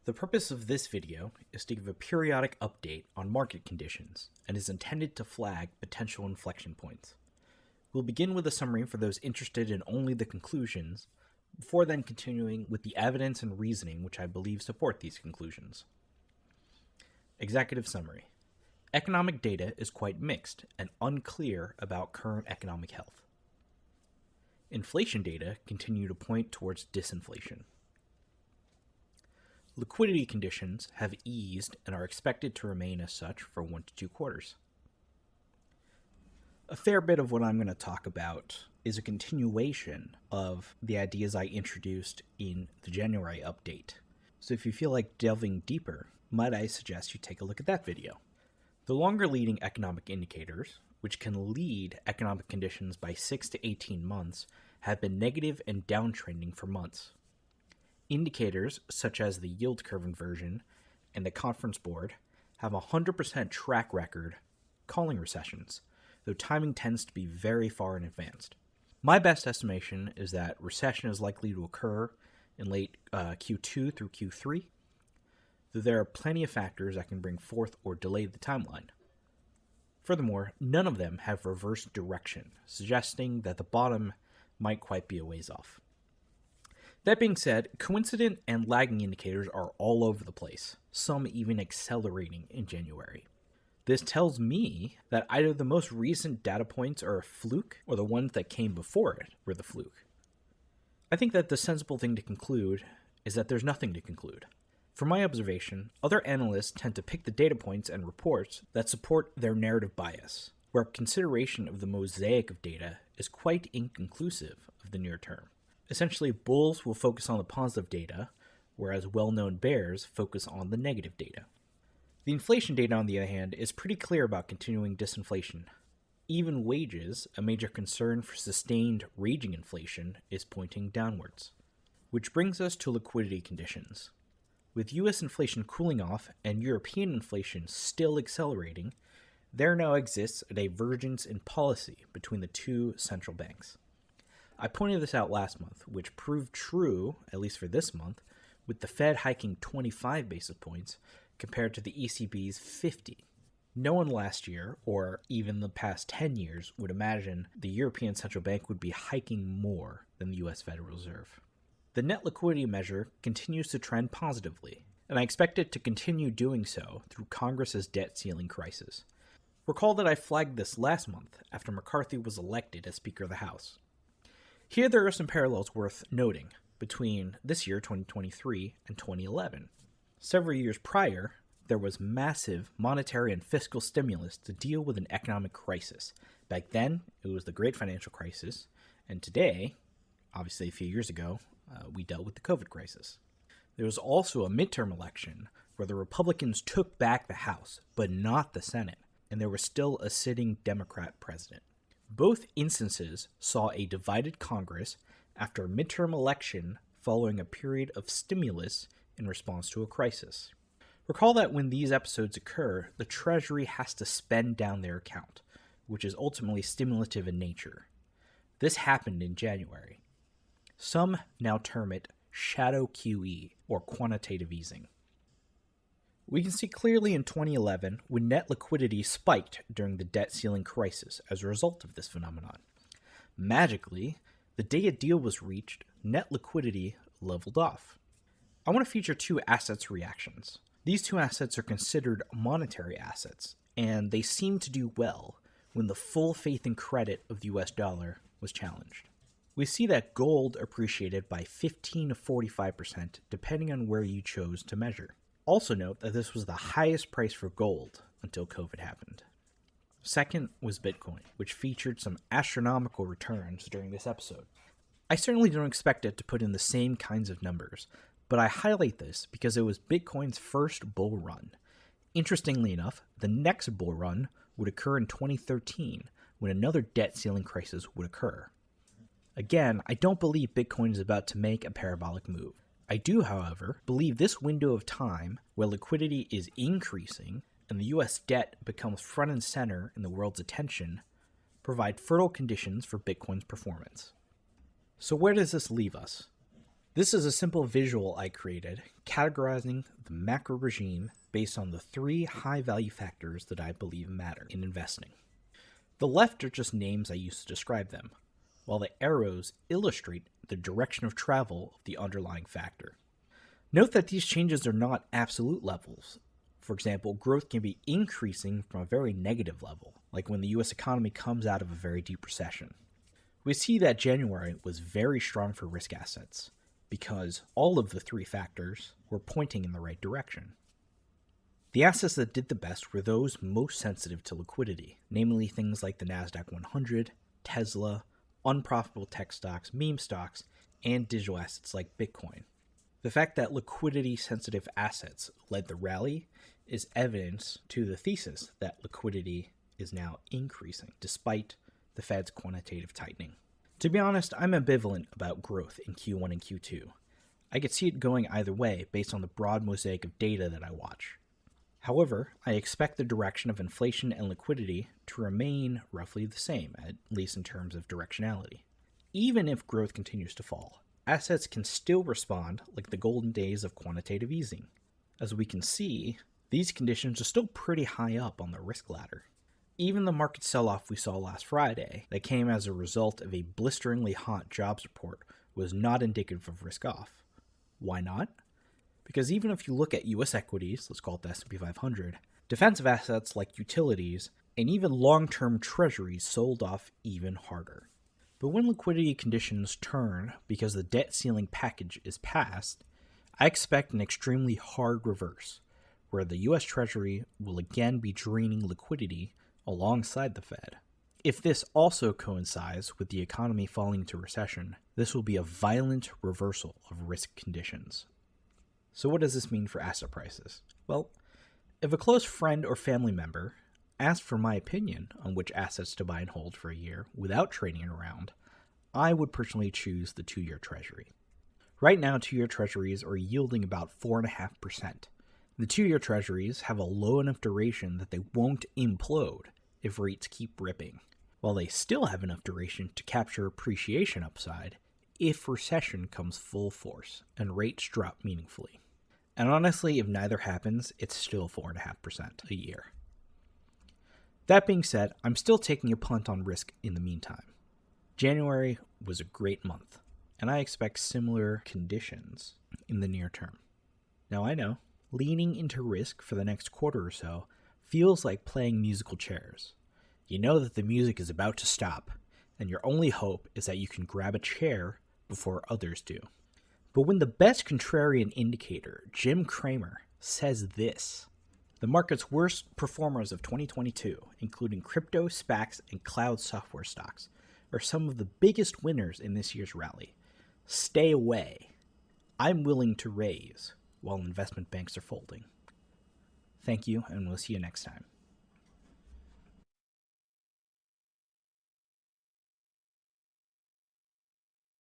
The purpose of this video is to give a periodic update on market conditions and is intended to flag potential inflection points. We'll begin with a summary for those interested in only the conclusions, before then continuing with the evidence and reasoning which I believe support these conclusions. Executive summary. Economic data is quite mixed and unclear about current economic health. Inflation data continue to point towards disinflation. Liquidity conditions have eased and are expected to remain as such for 1 to 2 quarters. A fair bit of what I'm going to talk about is a continuation of the ideas I introduced in the January update. So if you feel like delving deeper, might I suggest you take a look at that video. The longer leading economic indicators, which can lead economic conditions by 6 to 18 months, have been negative and downtrending for months. Indicators such as the yield curve inversion and the Conference Board have a 100% track record calling recessions, though timing tends to be very far in advance. My best estimation is that recession is likely to occur in late Q2 through Q3, though there are plenty of factors that can bring forth or delay the timeline. Furthermore, none of them have reversed direction, suggesting that the bottom might quite be a ways off. That being said, coincident and lagging indicators are all over the place, some even accelerating in January. This tells me that either the most recent data points are a fluke or the ones that came before it were the fluke. I think that the sensible thing to conclude is that there's nothing to conclude. From my observation, other analysts tend to pick the data points and reports that support their narrative bias, where consideration of the mosaic of data is quite inconclusive of the near term. Essentially, bulls will focus on the positive data, whereas well-known bears focus on the negative data. The inflation data, on the other hand, is pretty clear about continuing disinflation. Even wages, a major concern for sustained raging inflation, is pointing downwards. Which brings us to liquidity conditions. With US inflation cooling off and European inflation still accelerating, there now exists a divergence in policy between the two central banks. I pointed this out last month, which proved true, at least for this month, with the Fed hiking 25 basis points compared to the ECB's 50. No one last year, or even the past 10 years, would imagine the European Central Bank would be hiking more than the US Federal Reserve. The net liquidity measure continues to trend positively, and I expect it to continue doing so through Congress's debt ceiling crisis. Recall that I flagged this last month after McCarthy was elected as Speaker of the House. Here there are some parallels worth noting between this year, 2023, and 2011. Several years prior, there was massive monetary and fiscal stimulus to deal with an economic crisis. Back then, it was the Great Financial Crisis, and today, obviously a few years ago, we dealt with the COVID crisis. There was also a midterm election where the Republicans took back the House, but not the Senate, and there was still a sitting Democrat president. Both instances saw a divided Congress after a midterm election following a period of stimulus in response to a crisis. Recall that when these episodes occur, the Treasury has to spend down their account, which is ultimately stimulative in nature. This happened in January. Some now term it shadow QE, or quantitative easing. We can see clearly in 2011 when net liquidity spiked during the debt ceiling crisis as a result of this phenomenon. Magically, the day a deal was reached, net liquidity leveled off. I want to feature 2 assets reactions. These 2 assets are considered monetary assets, and they seem to do well when the full faith and credit of the US dollar was challenged. We see that gold appreciated by 15 to 45% depending on where you chose to measure. Also note that this was the highest price for gold until COVID happened. Second was Bitcoin, which featured some astronomical returns during this episode. I certainly don't expect it to put in the same kinds of numbers, but I highlight this because it was Bitcoin's first bull run. Interestingly enough, the next bull run would occur in 2013 when another debt ceiling crisis would occur. Again, I don't believe Bitcoin is about to make a parabolic move. I do, however, believe this window of time where liquidity is increasing and the US debt becomes front and center in the world's attention provide fertile conditions for Bitcoin's performance. So where does this leave us? This is a simple visual I created, categorizing the macro regime based on the 3 high-value factors that I believe matter in investing. The left are just names I use to describe them, while the arrows illustrate the direction of travel of the underlying factor. Note that these changes are not absolute levels. For example, growth can be increasing from a very negative level, like when the US economy comes out of a very deep recession. We see that January was very strong for risk assets, because all of the 3 factors were pointing in the right direction. The assets that did the best were those most sensitive to liquidity, namely things like the Nasdaq 100, Tesla, unprofitable tech stocks, meme stocks, and digital assets like Bitcoin. The fact that liquidity-sensitive assets led the rally is evidence to the thesis that liquidity is now increasing, despite the Fed's quantitative tightening. To be honest, I'm ambivalent about growth in Q1 and Q2. I could see it going either way based on the broad mosaic of data that I watch. However, I expect the direction of inflation and liquidity to remain roughly the same, at least in terms of directionality. Even if growth continues to fall, assets can still respond like the golden days of quantitative easing. As we can see, these conditions are still pretty high up on the risk ladder. Even the market sell-off we saw last Friday, that came as a result of a blisteringly hot jobs report, was not indicative of risk off. Why not? Because even if you look at US equities, let's call it the S&P 500, defensive assets like utilities, and even long-term treasuries sold off even harder. But when liquidity conditions turn because the debt ceiling package is passed, I expect an extremely hard reverse, where the US Treasury will again be draining liquidity alongside the Fed. If this also coincides with the economy falling into recession, this will be a violent reversal of risk conditions. So what does this mean for asset prices? Well, if a close friend or family member asked for my opinion on which assets to buy and hold for a year without trading around, I would personally choose the 2-year Treasury. Right now, 2-year Treasuries are yielding about 4.5%. The 2-year Treasuries have a low enough duration that they won't implode if rates keep ripping, while they still have enough duration to capture appreciation upside if recession comes full force and rates drop meaningfully. And honestly, if neither happens, it's still 4.5% a year. That being said, I'm still taking a punt on risk in the meantime. January was a great month, and I expect similar conditions in the near term. Now I know, leaning into risk for the next quarter or so feels like playing musical chairs. You know that the music is about to stop, and your only hope is that you can grab a chair before others do. But when the best contrarian indicator, Jim Cramer, says this, the market's worst performers of 2022, including crypto, SPACs, and cloud software stocks, are some of the biggest winners in this year's rally. Stay away. I'm willing to raise while investment banks are folding. Thank you, and we'll see you next time.